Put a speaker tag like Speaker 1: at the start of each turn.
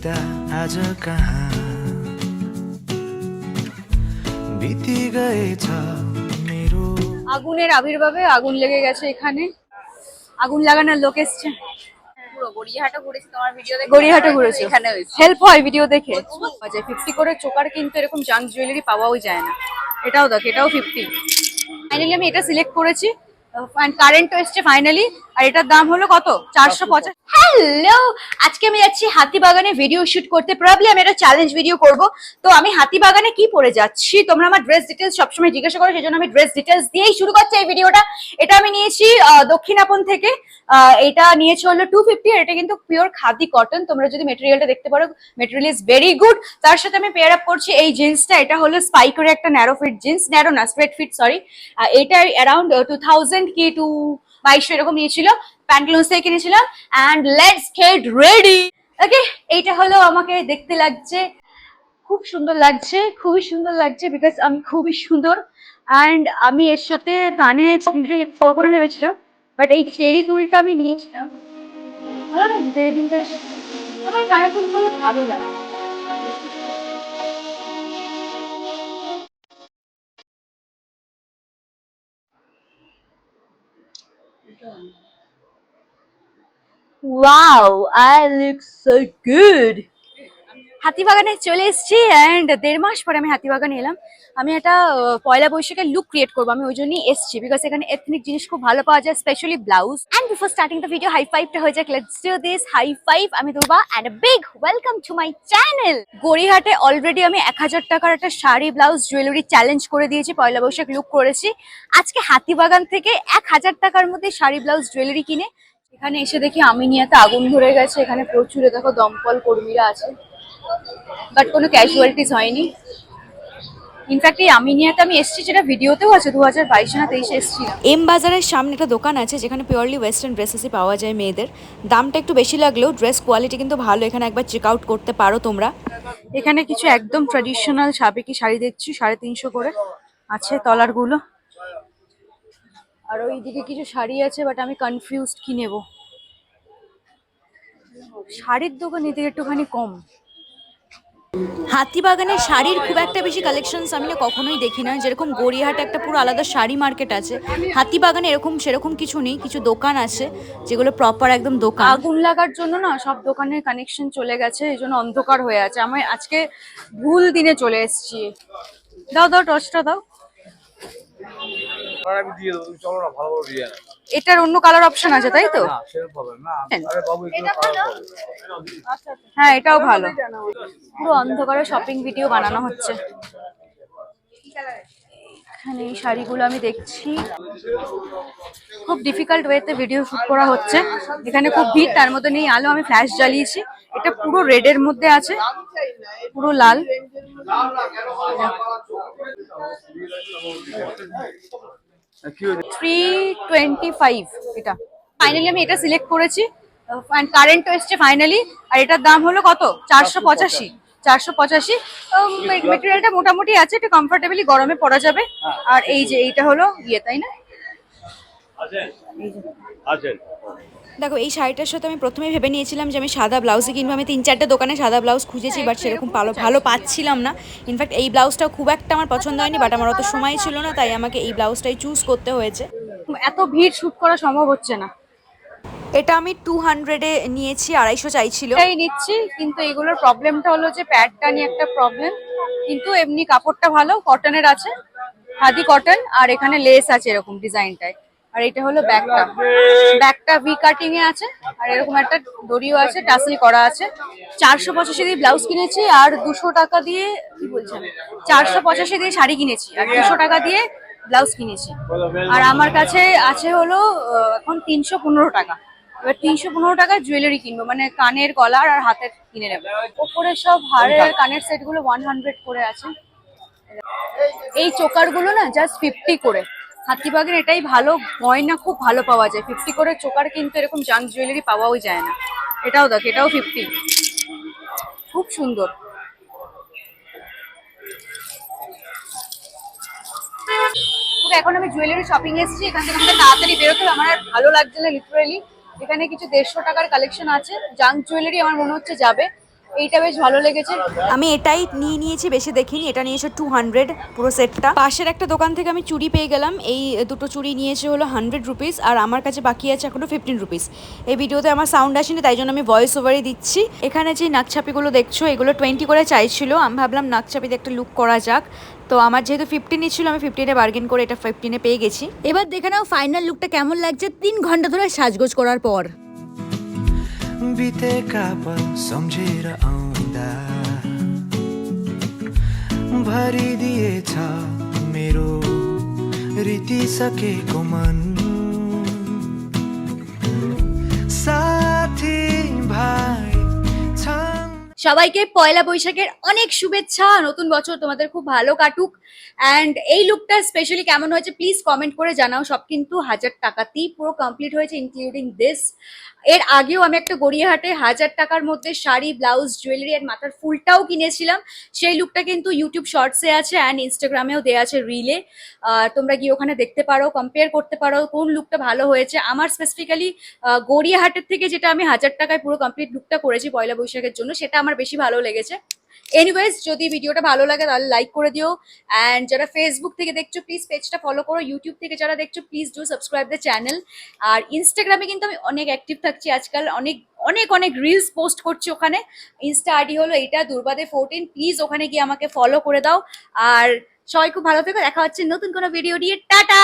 Speaker 1: जुदा आज कहाँ बीती गए छ मेरो।
Speaker 2: আগুনের আবির্ভাবে আগুন লেগে গেছে এখানে, আগুন লাগানোর লোক এসছে।
Speaker 3: পুরো গড়িয়াহাটা ঘুরেছি, তোমার ভিডিও দেখে
Speaker 2: গড়িয়াহাটে ঘুরেছে,
Speaker 3: এখানে হয়েছে।
Speaker 2: হেল্প হয় ভিডিও দেখে। 50 করে চোকার কিন্তু এরকম জাঙ্ক জুয়েলারি পাওয়াও যায় না। এটাও দেখ, এটাও 50। ফাইনালি আমি এটা সিলেক্ট করেছি, কারেন্টও এসছে ফাইনালি। আর এটার দাম হলো কত? 450। হ্যালো, আজকে আমি যাচ্ছি হাতিবাগানে ভিডিও শুট করতে। প্রবাবলি আমি একটা চ্যালেঞ্জ ভিডিও করব। তো আমি হাতিবাগানে কি পরে যাচ্ছি, তোমরা আমার ড্রেস ডিটেলস সবসময় জিজ্ঞাসা করো, সেজন্য আমি ড্রেস ডিটেলস দিয়েই শুরু করছি এই ভিডিওটা। এটা আমি নিয়েছি দক্ষিণাপন থেকে। এটা নিয়েছে হলো 250। আর এটা কিন্তু পিওর খাদি কটন। তোমরা যদি মেটেরিয়ালটা দেখতে পারো, মেটেরিয়াল ইজ ভেরি গুড। তার সাথে আমি পেয়ার আপ করছি এই জিন্সটা। এটা হলো স্পাইকের একটা ন্যারো ফিট জিন্স, ন্যারো না স্ট্রেট ফিট সরি। এটা অ্যারাউন্ড 2000 কি 2200 এরকম নিয়েছিল। প্যান্টালুন্স থেকে কিনেছিলাম। And let's get ready. Okay, এইটা হলো আমাকে দেখতে লাগছে, খুব সুন্দর লাগছে, খুবই সুন্দর লাগছে, বিকজ আমি খুবই সুন্দর। অ্যান্ড আমি এর সাথে কানে করে ভেবেছিলাম, বাট এই চেরি চুড়িটা আমি নিয়েছিলাম। ভালো লাগছে কিন্তু আমার কানে খুব ভালো লাগে। Wow, I look so good. হাতিবাগানে চলে এসেছি অ্যান্ড 1.5 মাস পরে আমি হাতিবাগানে এলাম। আমি একটা পয়লা বৈশাখের লুক ক্রিয়েট করবো, আমি ওই জন্যই এসেছি, বিকজ এখানে এথনিক জিনিস খুব ভালো পাওয়া যায়, specially blouse. And before starting the video high ফাইভটা হয়ে যাক, let's do this high five. আমি Durba and a big welcome to my channel. গড়িয়াহাটে অলরেডি আমি 1000 টাকার একটা শাড়ি ব্লাউজ জুয়েলারি চ্যালেঞ্জ করে দিয়েছি, পয়লা বৈশাখ লুক করেছি। আজকে হাতিবাগান থেকে 1000 টাকার মধ্যে শাড়ি ব্লাউজ জুয়েলারি কিনে এখানে এসে দেখি আমিনিয়াতে আগুন ধরে গেছে। এখানে প্রচুর দেখো দমকল কর্মীরা আছে, বাট কোনো ক্যাজুয়ালিটিস হয়নি। ইনফ্যাক্ট এই আমিনিয়াতে আমি এসেছি, যেটা ভিডিওতেও আছে, 2022 না 23 এসেছি।
Speaker 4: এম বাজারের সামনে একটা দোকান আছে যেখানে পিওরলি ওয়েস্টার্ন ড্রেসেসই পাওয়া যায় মেয়েদের। দামটা একটু বেশি লাগলেও ড্রেস কোয়ালিটি কিন্তু ভালো, এখানে একবার চেক আউট করতে পারো তোমরা।
Speaker 2: এখানে কিছু একদম ট্র্যাডিশনাল সাবেকি শাড়ি দেখছি, 350 করে আছে তলার গুলো। আর ওইদিকে কিছু শাড়ি আছে, বাট আমি কনফিউজড কি নেব। শাড়ির দোকান এদিকে একটুখানি কম।
Speaker 4: হাতিবাগানে শাড়ির খুব একটা বেশি কালেকশনস আমি না কখনোই দেখি না। যেরকম গড়িয়াহাটে একটা পুরো আলাদা শাড়ি মার্কেট আছে, হাতিবাগানে এরকম সেরকম কিছু নেই। কিছু দোকান আছে যেগুলো প্রপার একদম দোকান।
Speaker 2: আগুন লাগার জন্য না সব দোকানের কানেকশন চলে গেছে, এই জন্য অন্ধকার হয়ে আছে। আমি আজকে ভুল দিনে চলে এসেছি। দাও দাও, টর্চটা দাও।
Speaker 5: আমি দিয়ে দেবো, তুমি চলো না, ভালো ভালো ডিজাইন।
Speaker 2: এটার অন্য কালার অপশন আছে তাই তো?
Speaker 5: না সেরকম হবে না। আরে বাবু এগুলো কালার হবে।
Speaker 2: হ্যাঁ, এটাও ভালো। পুরো অন্ধকারে শপিং ভিডিও বানানো হচ্ছে। এখানে এই শাড়িগুলো আমি দেখছি, খুব ডিফিকাল্ট ওয়েতে ভিডিও শুট করা হচ্ছে। এখানে খুব ভিড়, তার মধ্যে নেই আলো। আমি ফ্ল্যাশ জ্বালিয়েছি। এটা পুরো রেডের মধ্যে আছে, পুরো লাল। 325 এটা। ফাইনালি আমি এটা সিলেক্ট করেছি, কারেন্টও এসছে ফাইনালি। আর এটার দাম হলো কত? 485। 485। মেটেরিয়ালটা মোটামুটি আছে, একটু কমফোর্টেবলি গরমে পরা যাবে। আর এই যে এইটা হলো তাই না?
Speaker 4: দেখো, এই শাড়িটার সাথে আমি প্রথমেই ভেবে নিয়েছিলাম যে আমি সাদা ব্লাউজই কিনবো। আমি 3-4টে দোকানে সাদা ব্লাউজ খুঁজেছি, বাট সেরকম ভালো পাচ্ছিলাম না। ইনফ্যাক্ট এই ব্লাউজটাও খুব একটা আমার পছন্দ হয়নি, বাট আমার অত সময় ছিল না, তাই আমাকে এই ব্লাউজটাই চুজ করতে হয়েছে।
Speaker 2: এত ভিড় শুট করা সম্ভব হচ্ছে না।
Speaker 4: এটা আমি 200-এ নিয়েছি, 250 চাইছিল।
Speaker 2: এটাই নিচ্ছি, কিন্তু এগুলোর প্রবলেমটা হলো যে প্যাডটা নিয়ে একটা প্রবলেম। কিন্তু এমনি কাপড়টা ভালো, কটনের আছে, খাদি কটন। আর এখানে লেস আছে এরকম ডিজাইনটায়। আর এটা হলো ব্যাগটা, ব্যাগটা ভি কাটিং এ আছে। আর এরকম একটা দড়িও আছে, টাসেল করা আছে। 485 দিয়ে ব্লাউজ কিনেছি, আর 200 টাকা দিয়ে কি বলছেন, 485 দিয়ে শাড়ি কিনেছি, আর 200 টাকা দিয়ে ব্লাউজ কিনেছি। আর আমার কাছে আছে হলো এখন 315 টাকা। এবার 315 টাকার জুয়েলারি কিনবো, মানে কানের গলার আর হাতের কিনে নেবো। ওপরে সব হাড়ের কানের সেট গুলো 100 করে আছে। এই চোকার গুলো না জাস্ট 50 করে। হাতিবাগের এটাই ভালো, গয়না খুব ভালো পাওয়া যায়। 50 করে চোকার কিন্তু এরকম জাঙ্ক জুয়েলারি পাওয়াও যায় না। এটাও দেখ, এটাও 50, খুব সুন্দর। এখন আমি জুয়েলারি শপিং এসেছি, এখান থেকে আমাকে তাড়াতাড়ি বেরোতে হবে, আমার আর ভালো লাগছে না লিটারালি। এখানে কিছু 150 টাকার কালেকশন আছে, জাঙ্ক জুয়েলারি আমার মনে হচ্ছে যাবে। এইটা বেশ ভালো লেগেছে।
Speaker 4: আমি এটাই নিয়েছি, বেশি দেখিনি। এটা নিয়েছে 200 পুরো সেটটা। পাশের একটা দোকান থেকে আমি চুড়ি পেয়ে গেলাম। এই দুটো চুড়ি নিয়েছে হলো 100 রুপিস, আর আমার কাছে বাকি আছে এখনো 15 রুপিস। এই ভিডিওতে আমার সাউন্ড আসেনি, তাই জন্য আমি ভয়েস ওভারই দিচ্ছি। এখানে যে নাকছাপিগুলো দেখছো, এগুলো 20 করে চাইছিল। আমি ভাবলাম নাকছাপিতে একটা লুক করা যাক, তো আমার যেহেতু 15 ছিল, আমি 15-এ বার্গেন করে এটা 15-এ পেয়ে গেছি। এবার দেখে নাও ফাইনাল লুকটা কেমন লাগছে 3 ঘন্টা ধরে সাজগোজ করার পর।
Speaker 1: बितेका पल सम्झेर आउँदा भरिदिएछ मेरो रितिसकेको मन साथी भाइ छन्
Speaker 2: সবাইকে পয়লা বৈশাখের অনেক শুভেচ্ছা। নতুন বছর তোমাদের খুব ভালো কাটুক। অ্যান্ড এই লুকটা স্পেশালি কেমন হয়েছে প্লিজ কমেন্ট করে জানাও। সব কিন্তু 1000 টাকাতেই পুরো কমপ্লিট হয়েছে, ইনক্লুডিং দিস। এর আগেও আমি একটা গড়িয়াহাটে 1000 টাকার মধ্যে শাড়ি, ব্লাউজ, জুয়েলারি আর মাথার ফুলটাও কিনেছিলাম। সেই লুকটা কিন্তু ইউটিউব শর্টসে আছে অ্যান্ড ইনস্টাগ্রামেও দেওয়া আছে রিলে। তোমরা গিয়ে ওখানে দেখতে পারো, কম্পেয়ার করতে পারো কোন লুকটা ভালো হয়েছে। আমার স্পেসিফিক্যালি গড়িয়াহাটের থেকে যেটা আমি 1000 টাকায় পুরো কমপ্লিট লুকটা করেছি পয়লা বৈশাখের জন্য, সেটা আমার বেশি ভালো লেগেছে। এনিওয়েজ, যদি ভিডিওটা ভালো লাগে তাহলে লাইক করে দিও। অ্যান্ড যারা ফেসবুক থেকে দেখছো প্লিজ পেজটা ফলো করো। ইউটিউব থেকে যারা দেখছো please do subscribe the channel. আর ইনস্টাগ্রামে কিন্তু আমি অনেক অ্যাক্টিভ থাকছি আজকাল, অনেক অনেক অনেক রিলস পোস্ট করছি ওখানে। ইনস্টা আইডি হলো এটা দুর্বাদে14। প্লিজ ওখানে গিয়ে আমাকে ফলো করে দাও। আর সবাই খুব ভালো থেকো, দেখা হচ্ছে নতুন কোনো ভিডিও নিয়ে। টাটা।